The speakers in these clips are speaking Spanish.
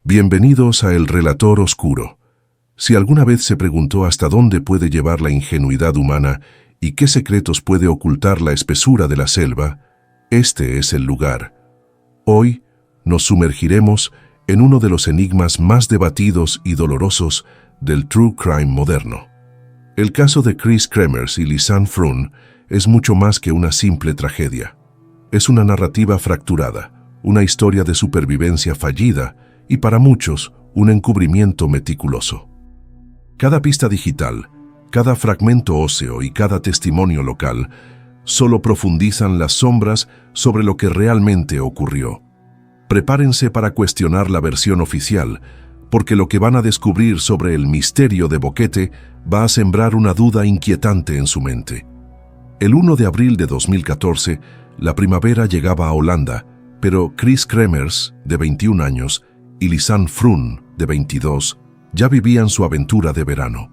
Bienvenidos a El Relator Oscuro. Si alguna vez se preguntó hasta dónde puede llevar la ingenuidad humana y qué secretos puede ocultar la espesura de la selva, este es el lugar. Hoy nos sumergiremos en uno de los enigmas más debatidos y dolorosos del true crime moderno. El caso de Chris Kremers y Lisanne Froon es mucho más que una simple tragedia. Es una narrativa fracturada, una historia de supervivencia fallida y para muchos un encubrimiento meticuloso. Cada pista digital, cada fragmento óseo y cada testimonio local solo profundizan las sombras sobre lo que realmente ocurrió. Prepárense para cuestionar la versión oficial, porque lo que van a descubrir sobre el misterio de Boquete va a sembrar una duda inquietante en su mente. El 1 de abril de 2014, la primavera llegaba a Holanda, pero Chris Kremers, de 21 años, y Lisanne Froon, de 22, ya vivían su aventura de verano.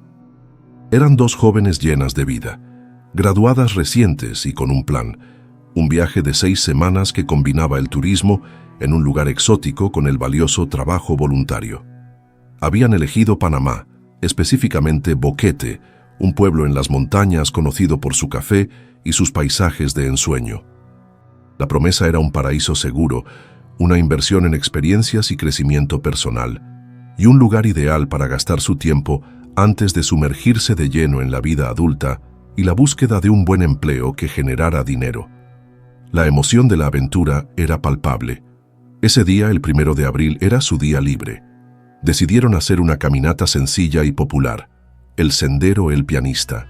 Eran dos jóvenes llenas de vida, graduadas recientes y con un plan, un viaje de 6 semanas que combinaba el turismo en un lugar exótico con el valioso trabajo voluntario. Habían elegido Panamá, específicamente Boquete, un pueblo en las montañas conocido por su café y sus paisajes de ensueño. La promesa era un paraíso seguro, una inversión en experiencias y crecimiento personal, y un lugar ideal para gastar su tiempo antes de sumergirse de lleno en la vida adulta y la búsqueda de un buen empleo que generara dinero. La emoción de la aventura era palpable. Ese día, el 1 de abril, era su día libre. Decidieron hacer una caminata sencilla y popular, el Sendero El Pianista.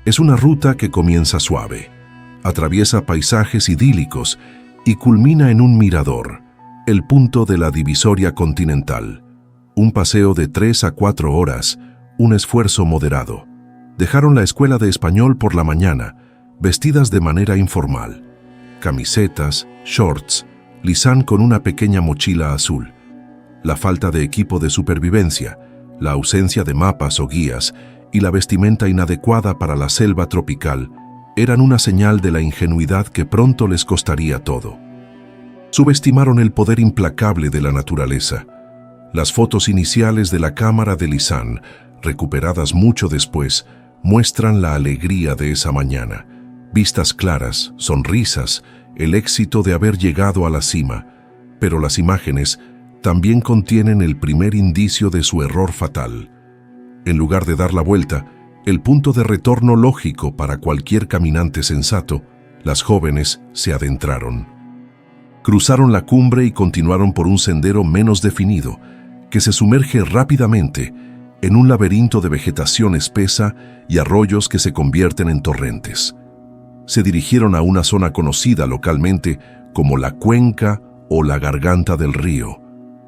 Es una ruta que comienza suave, atraviesa paisajes idílicos y culmina en un mirador, el punto de la divisoria continental. Un paseo de 3 a 4 horas, un esfuerzo moderado. Dejaron la escuela de español por la mañana, vestidas de manera informal. Camisetas, shorts, Lisanne con una pequeña mochila azul. La falta de equipo de supervivencia, la ausencia de mapas o guías y la vestimenta inadecuada para la selva tropical eran una señal de la ingenuidad que pronto les costaría todo. Subestimaron el poder implacable de la naturaleza. Las fotos iniciales de la cámara de Lisanne, recuperadas mucho después, muestran la alegría de esa mañana. Vistas claras, sonrisas, el éxito de haber llegado a la cima. Pero las imágenes también contienen el primer indicio de su error fatal. En lugar de dar la vuelta, el punto de retorno lógico para cualquier caminante sensato, las jóvenes se adentraron. Cruzaron la cumbre y continuaron por un sendero menos definido, que se sumerge rápidamente en un laberinto de vegetación espesa y arroyos que se convierten en torrentes. Se dirigieron a una zona conocida localmente como la cuenca o la garganta del río,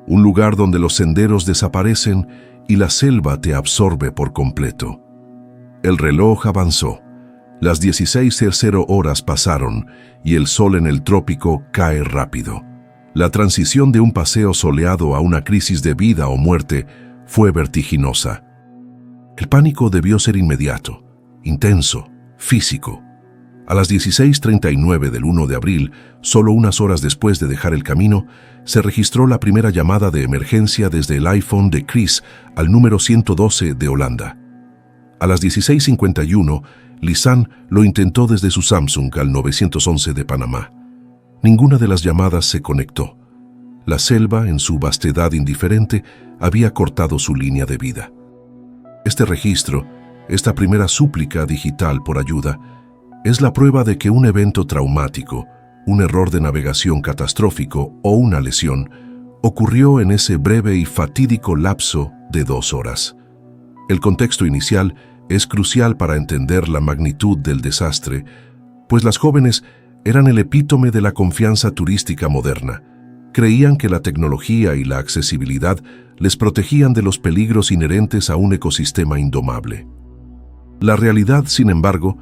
un lugar donde los senderos desaparecen y la selva te absorbe por completo. El reloj avanzó. Las 16:00 horas pasaron y el sol en el trópico cae rápido. La transición de un paseo soleado a una crisis de vida o muerte fue vertiginosa. El pánico debió ser inmediato, intenso, físico. A las 16:39 del 1 de abril, solo unas horas después de dejar el camino, se registró la primera llamada de emergencia desde el iPhone de Chris al número 112 de Holanda. A las 16:51, Lisanne lo intentó desde su Samsung al 911 de Panamá. Ninguna de las llamadas se conectó. La selva, en su vastedad indiferente, había cortado su línea de vida. Este registro, esta primera súplica digital por ayuda, es la prueba de que un evento traumático, un error de navegación catastrófico o una lesión ocurrió en ese breve y fatídico lapso de 2 horas. El contexto inicial es crucial para entender la magnitud del desastre, pues las jóvenes eran el epítome de la confianza turística moderna. Creían que la tecnología y la accesibilidad les protegían de los peligros inherentes a un ecosistema indomable. La realidad, sin embargo,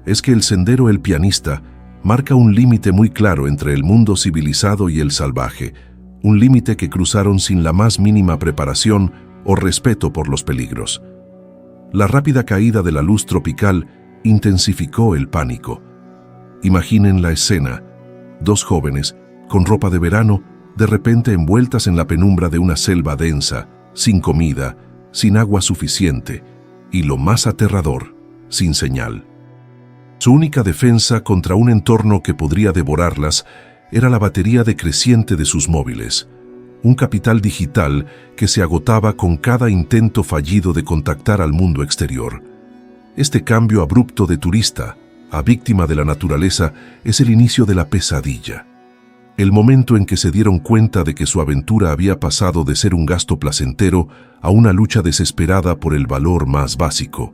es que el Sendero El Pianista marca un límite muy claro entre el mundo civilizado y el salvaje, un límite que cruzaron sin la más mínima preparación o respeto por los peligros. La rápida caída de la luz tropical intensificó el pánico. Imaginen la escena: 2 jóvenes, con ropa de verano, de repente envueltas en la penumbra de una selva densa, sin comida, sin agua suficiente y, lo más aterrador, sin señal. Su única defensa contra un entorno que podría devorarlas era la batería decreciente de sus móviles, un capital digital que se agotaba con cada intento fallido de contactar al mundo exterior. Este cambio abrupto de turista a víctima de la naturaleza es el inicio de la pesadilla. El momento en que se dieron cuenta de que su aventura había pasado de ser un gasto placentero a una lucha desesperada por el valor más básico: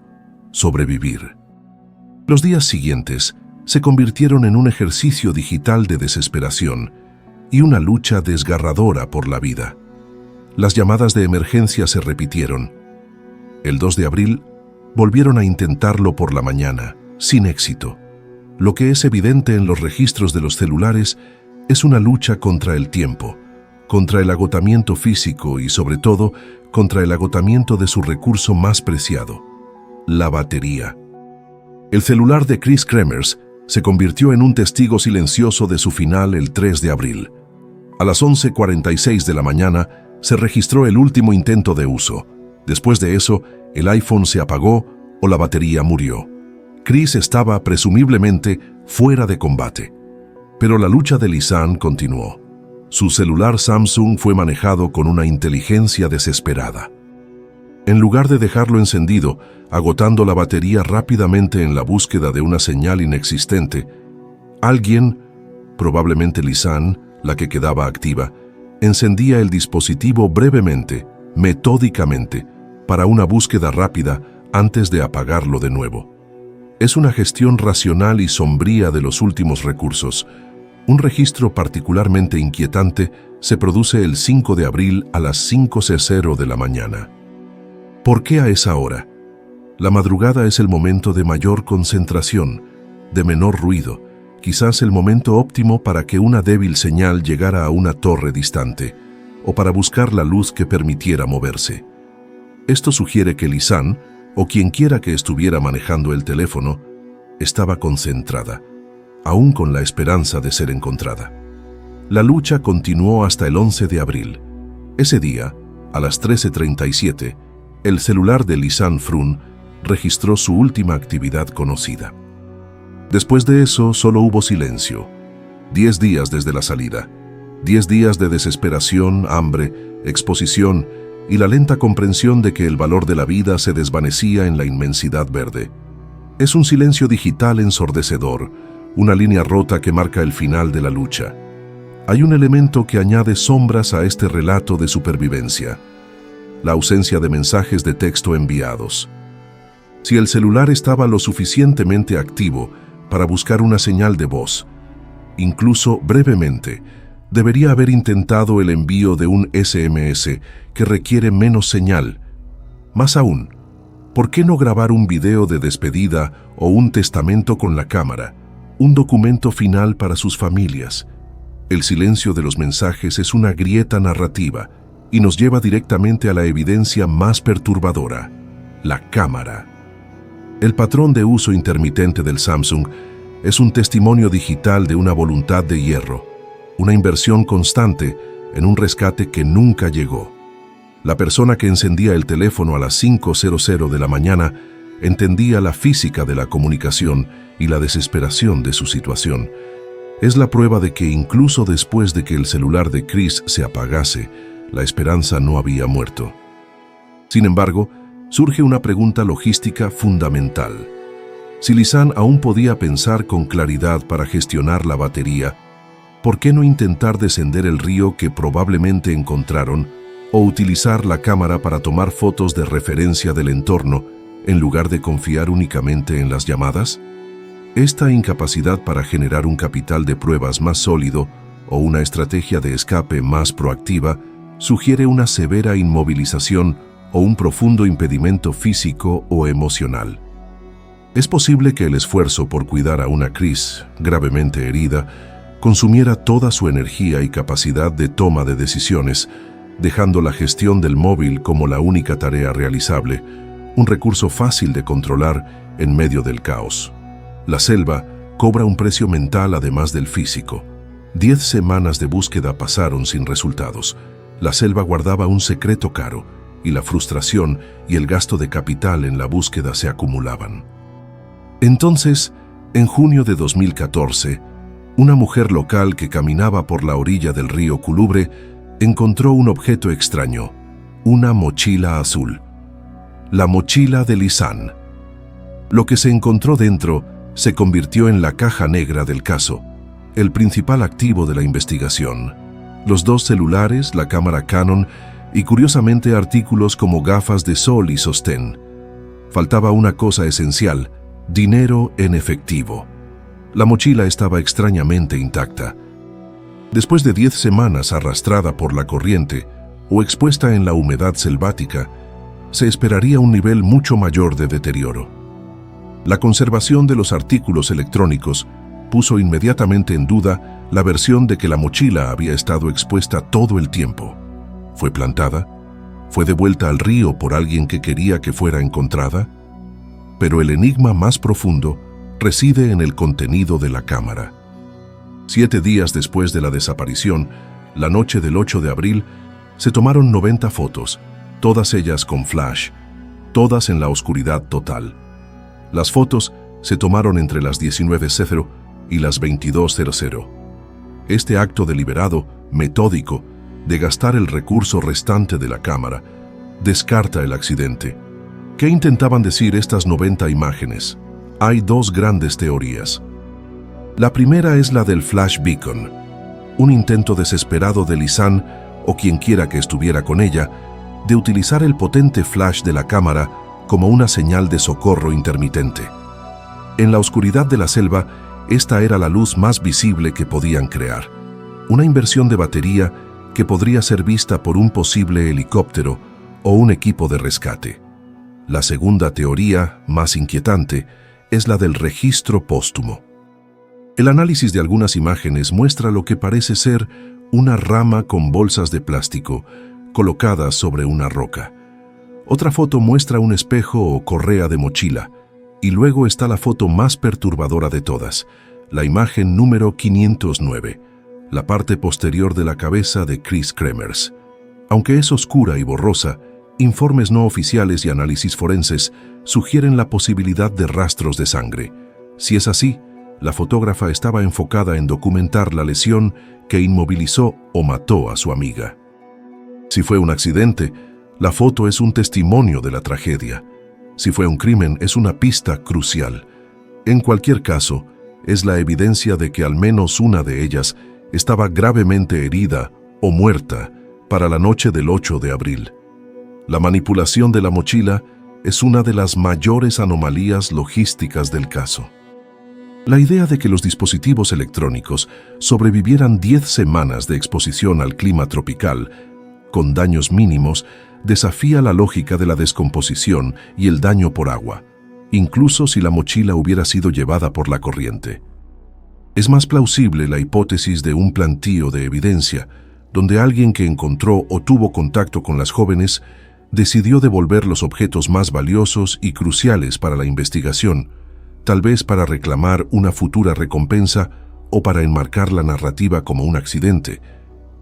sobrevivir. Los días siguientes se convirtieron en un ejercicio digital de desesperación y una lucha desgarradora por la vida. Las llamadas de emergencia se repitieron. El 2 de abril volvieron a intentarlo por la mañana, sin éxito. Lo que es evidente en los registros de los celulares es una lucha contra el tiempo, contra el agotamiento físico y, sobre todo, contra el agotamiento de su recurso más preciado: la batería. El celular de Chris Kremers se convirtió en un testigo silencioso de su final el 3 de abril. A las 11:46 de la mañana se registró el último intento de uso. Después de eso, el iPhone se apagó o la batería murió. Chris estaba presumiblemente fuera de combate. Pero la lucha de Lisanne continuó. Su celular Samsung fue manejado con una inteligencia desesperada. En lugar de dejarlo encendido, agotando la batería rápidamente en la búsqueda de una señal inexistente, alguien, probablemente Lisanne, la que quedaba activa, encendía el dispositivo brevemente, metódicamente, para una búsqueda rápida antes de apagarlo de nuevo. Es una gestión racional y sombría de los últimos recursos. Un registro particularmente inquietante se produce el 5 de abril a las 5:00 de la mañana. ¿Por qué a esa hora? La madrugada es el momento de mayor concentración, de menor ruido, quizás el momento óptimo para que una débil señal llegara a una torre distante, o para buscar la luz que permitiera moverse. Esto sugiere que Lisanne, o quienquiera que estuviera manejando el teléfono, estaba concentrada, aún con la esperanza de ser encontrada. La lucha continuó hasta el 11 de abril. Ese día, a las 13:37, el celular de Lisanne Frun registró su última actividad conocida. Después de eso, solo hubo silencio. 10 días desde la salida. 10 días de desesperación, hambre, exposición y la lenta comprensión de que el valor de la vida se desvanecía en la inmensidad verde. Es un silencio digital ensordecedor, una línea rota que marca el final de la lucha. Hay un elemento que añade sombras a este relato de supervivencia: la ausencia de mensajes de texto enviados. Si el celular estaba lo suficientemente activo para buscar una señal de voz, incluso brevemente, debería haber intentado el envío de un SMS que requiere menos señal. Más aún, ¿por qué no grabar un video de despedida o un testamento con la cámara, un documento final para sus familias? El silencio de los mensajes es una grieta narrativa y nos lleva directamente a la evidencia más perturbadora: la cámara. El patrón de uso intermitente del Samsung es un testimonio digital de una voluntad de hierro, una inversión constante en un rescate que nunca llegó. La persona que encendía el teléfono a las 5:00 de la mañana entendía la física de la comunicación y la desesperación de su situación. Es la prueba de que incluso después de que el celular de Chris se apagase, la esperanza no había muerto. Sin embargo, surge una pregunta logística fundamental. Si Lisanne aún podía pensar con claridad para gestionar la batería, ¿por qué no intentar descender el río que probablemente encontraron o utilizar la cámara para tomar fotos de referencia del entorno en lugar de confiar únicamente en las llamadas? Esta incapacidad para generar un capital de pruebas más sólido o una estrategia de escape más proactiva sugiere una severa inmovilización o un profundo impedimento físico o emocional. Es posible que el esfuerzo por cuidar a una Chris gravemente herida consumiera toda su energía y capacidad de toma de decisiones, dejando la gestión del móvil como la única tarea realizable, un recurso fácil de controlar en medio del caos. La selva cobra un precio mental además del físico. 10 semanas de búsqueda pasaron sin resultados. La selva guardaba un secreto caro, y la frustración y el gasto de capital en la búsqueda se acumulaban. Entonces, en junio de 2014, una mujer local que caminaba por la orilla del río Kulubre encontró un objeto extraño, una mochila azul. La mochila de Lisanne. Lo que se encontró dentro se convirtió en la caja negra del caso, el principal activo de la investigación. Los 2 celulares, la cámara Canon y curiosamente artículos como gafas de sol y sostén. Faltaba una cosa esencial: dinero en efectivo. La mochila estaba extrañamente intacta. Después de 10 semanas arrastrada por la corriente o expuesta en la humedad selvática, se esperaría un nivel mucho mayor de deterioro. La conservación de los artículos electrónicos puso inmediatamente en duda la versión de que la mochila había estado expuesta todo el tiempo. ¿Fue plantada? ¿Fue devuelta al río por alguien que quería que fuera encontrada? Pero el enigma más profundo reside en el contenido de la cámara. 7 días después de la desaparición, la noche del 8 de abril, se tomaron 90 fotos, todas ellas con flash, todas en la oscuridad total. Las fotos se tomaron entre las 19:00 y las 22:00. Este acto deliberado, metódico, de gastar el recurso restante de la cámara, descarta el accidente. ¿Qué intentaban decir estas 90 imágenes? Hay 2 grandes teorías. La primera es la del flash beacon, un intento desesperado de Lisanne, o quien quiera que estuviera con ella, de utilizar el potente flash de la cámara como una señal de socorro intermitente. En la oscuridad de la selva, esta era la luz más visible que podían crear, una inversión de batería que podría ser vista por un posible helicóptero o un equipo de rescate. La segunda teoría, más inquietante, es la del registro póstumo. El análisis de algunas imágenes muestra lo que parece ser una rama con bolsas de plástico colocadas sobre una roca. Otra foto muestra un espejo o correa de mochila, y luego está la foto más perturbadora de todas, la imagen número 509, la parte posterior de la cabeza de Chris Kremers. Aunque es oscura y borrosa, informes no oficiales y análisis forenses sugieren la posibilidad de rastros de sangre. Si es así, la fotógrafa estaba enfocada en documentar la lesión que inmovilizó o mató a su amiga. Si fue un accidente, la foto es un testimonio de la tragedia. Si fue un crimen, es una pista crucial. En cualquier caso, es la evidencia de que al menos una de ellas estaba gravemente herida o muerta para la noche del 8 de abril. La manipulación de la mochila es una de las mayores anomalías logísticas del caso. La idea de que los dispositivos electrónicos sobrevivieran 10 semanas de exposición al clima tropical, con daños mínimos, desafía la lógica de la descomposición y el daño por agua, incluso si la mochila hubiera sido llevada por la corriente. Es más plausible la hipótesis de un plantío de evidencia, donde alguien que encontró o tuvo contacto con las jóvenes decidió devolver los objetos más valiosos y cruciales para la investigación, tal vez para reclamar una futura recompensa o para enmarcar la narrativa como un accidente,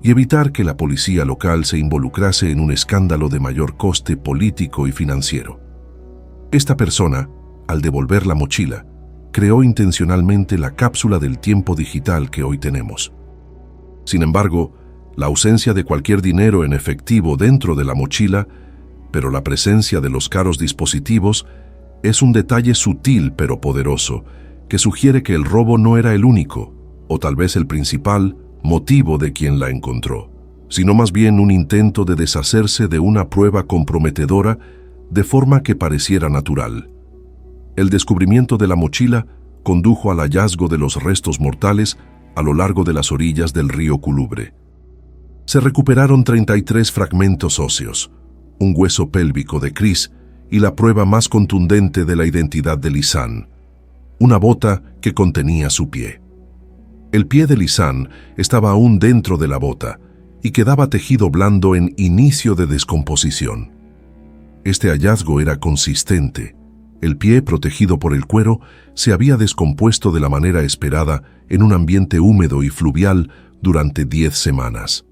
y evitar que la policía local se involucrase en un escándalo de mayor coste político y financiero. Esta persona, al devolver la mochila, creó intencionalmente la cápsula del tiempo digital que hoy tenemos. Sin embargo, la ausencia de cualquier dinero en efectivo dentro de la mochila, pero la presencia de los caros dispositivos, es un detalle sutil pero poderoso que sugiere que el robo no era el único, o tal vez el principal, motivo de quien la encontró, sino más bien un intento de deshacerse de una prueba comprometedora de forma que pareciera natural. El descubrimiento de la mochila condujo al hallazgo de los restos mortales a lo largo de las orillas del río Kulubre. Se recuperaron 33 fragmentos óseos, un hueso pélvico de Chris y la prueba más contundente de la identidad de Lisanne, una bota que contenía su pie. El pie de Lisanne estaba aún dentro de la bota y quedaba tejido blando en inicio de descomposición. Este hallazgo era consistente, El pie, protegido por el cuero, se había descompuesto de la manera esperada en un ambiente húmedo y fluvial durante 10 semanas.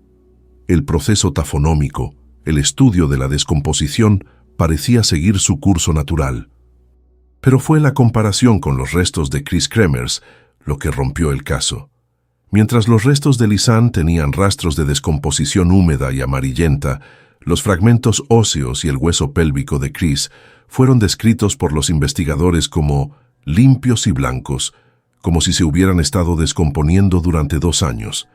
El proceso tafonómico, el estudio de la descomposición, parecía seguir su curso natural. Pero fue la comparación con los restos de Chris Kremers lo que rompió el caso. Mientras los restos de Lisanne tenían rastros de descomposición húmeda y amarillenta, los fragmentos óseos y el hueso pélvico de Chris fueron descritos por los investigadores como limpios y blancos, como si se hubieran estado descomponiendo durante 2 años.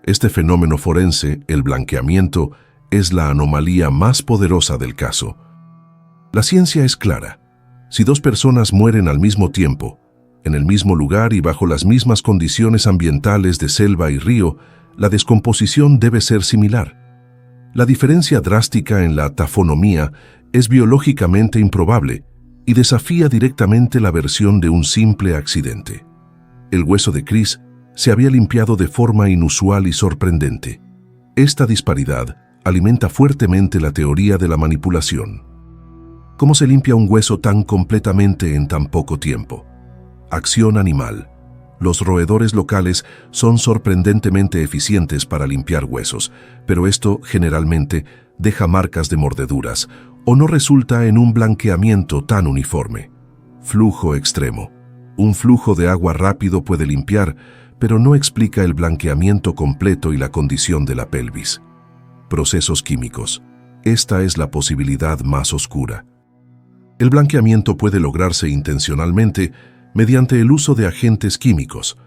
Este fenómeno forense, el blanqueamiento, es la anomalía más poderosa del caso. La ciencia es clara. Si 2 personas mueren al mismo tiempo, en el mismo lugar y bajo las mismas condiciones ambientales de selva y río, la descomposición debe ser similar. La diferencia drástica en la tafonomía es biológicamente improbable y desafía directamente la versión de un simple accidente. El hueso de Chris se había limpiado de forma inusual y sorprendente. Esta disparidad alimenta fuertemente la teoría de la manipulación. ¿Cómo se limpia un hueso tan completamente en tan poco tiempo? Acción animal. Los roedores locales son sorprendentemente eficientes para limpiar huesos, pero esto generalmente deja marcas de mordeduras o no resulta en un blanqueamiento tan uniforme. Flujo extremo. Un flujo de agua rápido puede limpiar, pero no explica el blanqueamiento completo y la condición de la pelvis. Procesos químicos. Esta es la posibilidad más oscura. El blanqueamiento puede lograrse intencionalmente mediante el uso de agentes químicos,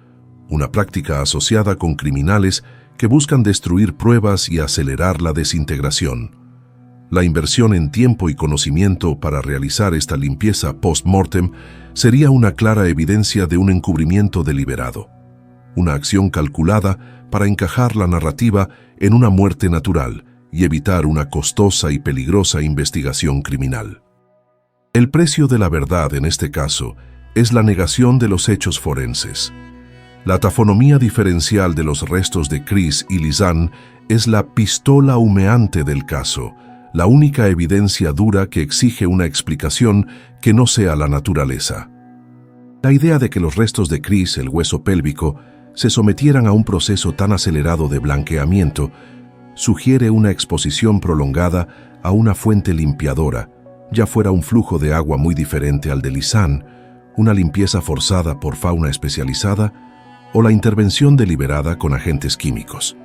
una práctica asociada con criminales que buscan destruir pruebas y acelerar la desintegración. La inversión en tiempo y conocimiento para realizar esta limpieza post-mortem sería una clara evidencia de un encubrimiento deliberado, una acción calculada para encajar la narrativa en una muerte natural y evitar una costosa y peligrosa investigación criminal. El precio de la verdad en este caso es la negación de los hechos forenses. La tafonomía diferencial de los restos de Chris y Lisanne es la pistola humeante del caso, la única evidencia dura que exige una explicación que no sea la naturaleza. La idea de que los restos de Chris, el hueso pélvico, se sometieran a un proceso tan acelerado de blanqueamiento sugiere una exposición prolongada a una fuente limpiadora, ya fuera un flujo de agua muy diferente al de Lisanne, una limpieza forzada por fauna especializada o la intervención deliberada con agentes químicos.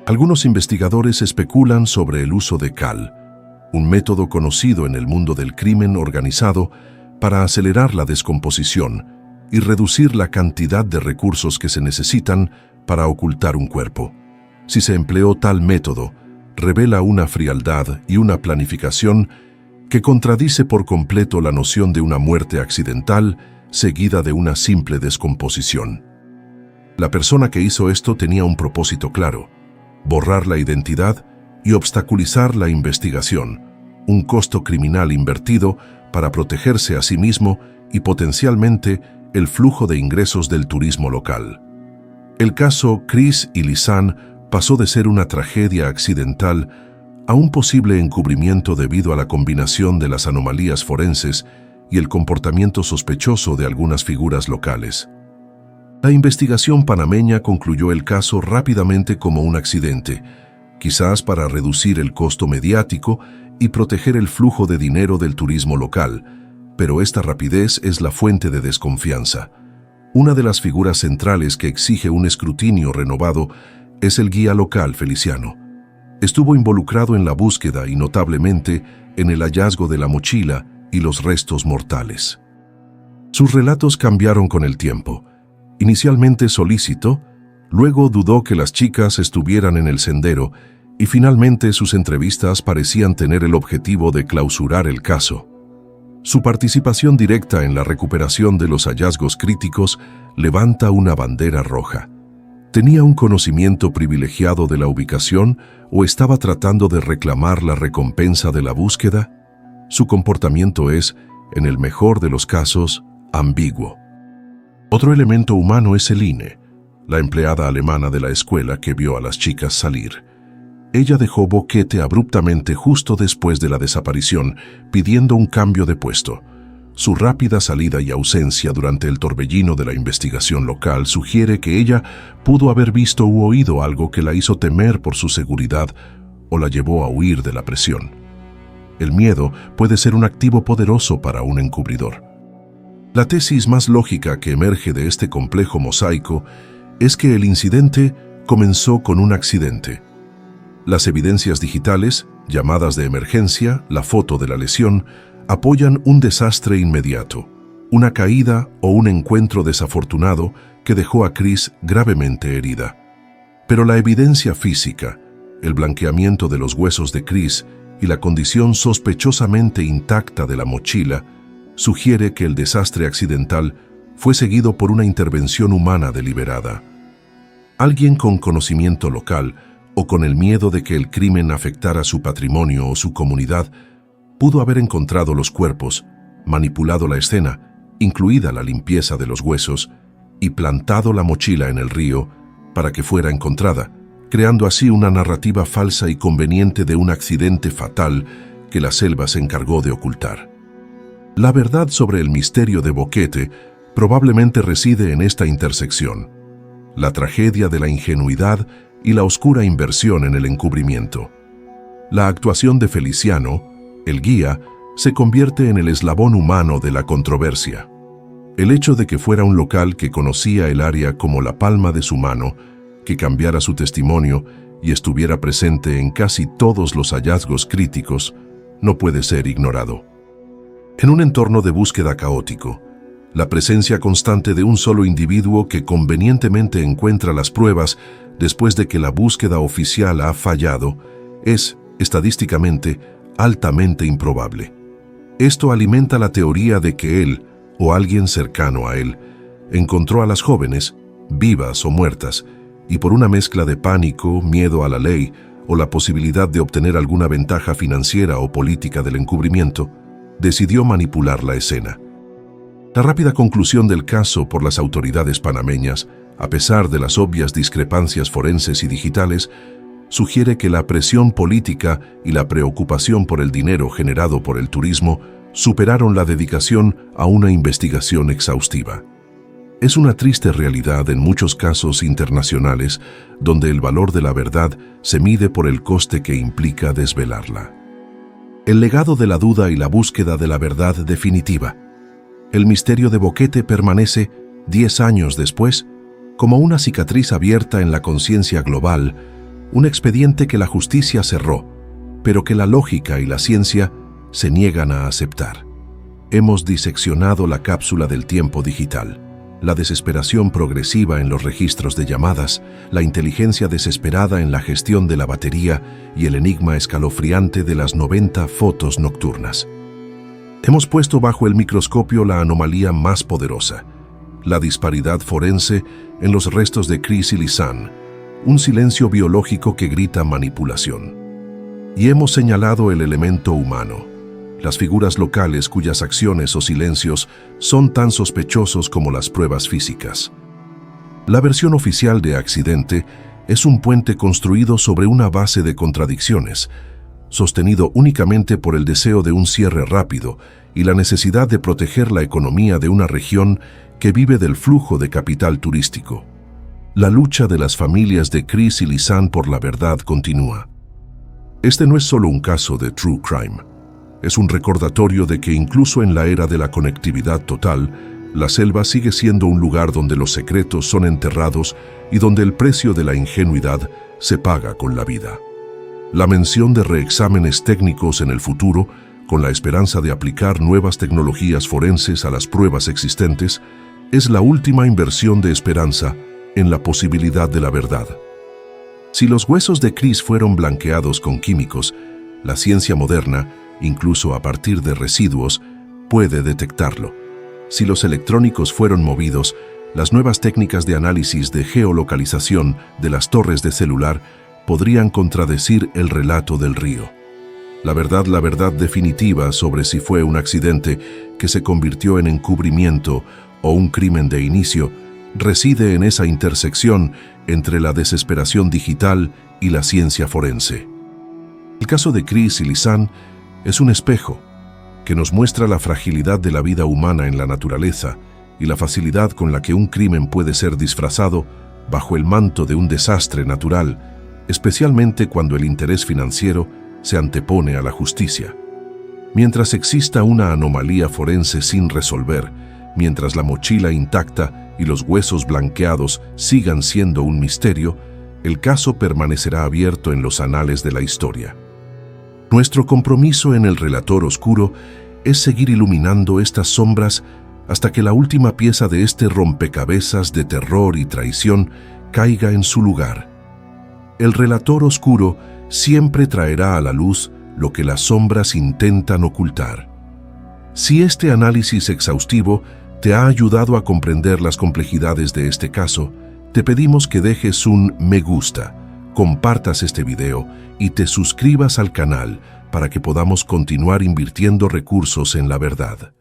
Algunos investigadores especulan sobre el uso de cal, un método conocido en el mundo del crimen organizado para acelerar la descomposición y reducir la cantidad de recursos que se necesitan para ocultar un cuerpo. Si se empleó tal método, revela una frialdad y una planificación que contradice por completo la noción de una muerte accidental seguida de una simple descomposición. La persona que hizo esto tenía un propósito claro: borrar la identidad y obstaculizar la investigación, un costo criminal invertido para protegerse a sí mismo y potencialmente el flujo de ingresos del turismo local. El caso Chris y Lisanne pasó de ser una tragedia accidental a un posible encubrimiento debido a la combinación de las anomalías forenses y el comportamiento sospechoso de algunas figuras locales. La investigación panameña concluyó el caso rápidamente como un accidente, quizás para reducir el costo mediático y proteger el flujo de dinero del turismo local, pero esta rapidez es la fuente de desconfianza. Una de las figuras centrales que exige un escrutinio renovado es el guía local Feliciano. Estuvo involucrado en la búsqueda y notablemente en el hallazgo de la mochila y los restos mortales. Sus relatos cambiaron con el tiempo. Inicialmente solícito, luego dudó que las chicas estuvieran en el sendero y finalmente sus entrevistas parecían tener el objetivo de clausurar el caso. Su participación directa en la recuperación de los hallazgos críticos levanta una bandera roja. ¿Tenía un conocimiento privilegiado de la ubicación o estaba tratando de reclamar la recompensa de la búsqueda? Su comportamiento es, en el mejor de los casos, ambiguo. Otro elemento humano es Eline, la empleada alemana de la escuela que vio a las chicas salir. Ella dejó Boquete abruptamente justo después de la desaparición, pidiendo un cambio de puesto. Su rápida salida y ausencia durante el torbellino de la investigación local sugiere que ella pudo haber visto u oído algo que la hizo temer por su seguridad o la llevó a huir de la presión. El miedo puede ser un activo poderoso para un encubridor. La tesis más lógica que emerge de este complejo mosaico es que el incidente comenzó con un accidente. Las evidencias digitales, llamadas de emergencia, la foto de la lesión, apoyan un desastre inmediato, una caída o un encuentro desafortunado que dejó a Chris gravemente herida. Pero la evidencia física, el blanqueamiento de los huesos de Chris y la condición sospechosamente intacta de la mochila sugiere que el desastre accidental fue seguido por una intervención humana deliberada. Alguien con conocimiento local o con el miedo de que el crimen afectara su patrimonio o su comunidad pudo haber encontrado los cuerpos, manipulado la escena, incluida la limpieza de los huesos, y plantado la mochila en el río para que fuera encontrada, creando así una narrativa falsa y conveniente de un accidente fatal que la selva se encargó de ocultar. La verdad sobre el misterio de Boquete probablemente reside en esta intersección, la tragedia de la ingenuidad y la oscura inversión en el encubrimiento. La actuación de Feliciano, el guía, se convierte en el eslabón humano de la controversia. El hecho de que fuera un local que conocía el área como la palma de su mano, que cambiara su testimonio y estuviera presente en casi todos los hallazgos críticos, no puede ser ignorado. En un entorno de búsqueda caótico, la presencia constante de un solo individuo que convenientemente encuentra las pruebas después de que la búsqueda oficial ha fallado es, estadísticamente, altamente improbable. Esto alimenta la teoría de que él, o alguien cercano a él, encontró a las jóvenes, vivas o muertas, y por una mezcla de pánico, miedo a la ley o la posibilidad de obtener alguna ventaja financiera o política del encubrimiento, decidió manipular la escena. La rápida conclusión del caso por las autoridades panameñas, a pesar de las obvias discrepancias forenses y digitales, sugiere que la presión política y la preocupación por el dinero generado por el turismo superaron la dedicación a una investigación exhaustiva. Es una triste realidad en muchos casos internacionales donde el valor de la verdad se mide por el coste que implica desvelarla. El legado de la duda y la búsqueda de la verdad definitiva. El misterio de Boquete permanece, 10 años después, como una cicatriz abierta en la conciencia global, un expediente que la justicia cerró, pero que la lógica y la ciencia se niegan a aceptar. Hemos diseccionado la cápsula del tiempo digital, la desesperación progresiva en los registros de llamadas, la inteligencia desesperada en la gestión de la batería y el enigma escalofriante de las 90 fotos nocturnas. Hemos puesto bajo el microscopio la anomalía más poderosa, la disparidad forense en los restos de Chris y Lisanne, un silencio biológico que grita manipulación. Y hemos señalado el elemento humano, las figuras locales cuyas acciones o silencios son tan sospechosos como las pruebas físicas. La versión oficial de accidente es un puente construido sobre una base de contradicciones, sostenido únicamente por el deseo de un cierre rápido y la necesidad de proteger la economía de una región que vive del flujo de capital turístico. La lucha de las familias de Chris y Lisanne por la verdad continúa. Este no es solo un caso de true crime. Es un recordatorio de que incluso en la era de la conectividad total, la selva sigue siendo un lugar donde los secretos son enterrados y donde el precio de la ingenuidad se paga con la vida. La mención de reexámenes técnicos en el futuro, con la esperanza de aplicar nuevas tecnologías forenses a las pruebas existentes, es la última inversión de esperanza en la posibilidad de la verdad. Si los huesos de Chris fueron blanqueados con químicos, la ciencia moderna, incluso a partir de residuos, puede detectarlo. Si los electrónicos fueron movidos, las nuevas técnicas de análisis de geolocalización de las torres de celular podrían contradecir el relato del río. La verdad definitiva sobre si fue un accidente que se convirtió en encubrimiento o un crimen de inicio, reside en esa intersección entre la desesperación digital y la ciencia forense. El caso de Chris y Lisanne es un espejo. que nos muestra la fragilidad de la vida humana en la naturaleza y la facilidad con la que un crimen puede ser disfrazado bajo el manto de un desastre natural, especialmente cuando el interés financiero se antepone a la justicia. Mientras exista una anomalía forense sin resolver, mientras la mochila intacta y los huesos blanqueados sigan siendo un misterio, el caso permanecerá abierto en los anales de la historia. Nuestro compromiso en el Relator Oscuro es seguir iluminando estas sombras hasta que la última pieza de este rompecabezas de terror y traición caiga en su lugar. El Relator Oscuro siempre traerá a la luz lo que las sombras intentan ocultar. Si este análisis exhaustivo te ha ayudado a comprender las complejidades de este caso, te pedimos que dejes un me gusta, compartas este video y te suscribas al canal para que podamos continuar invirtiendo recursos en la verdad.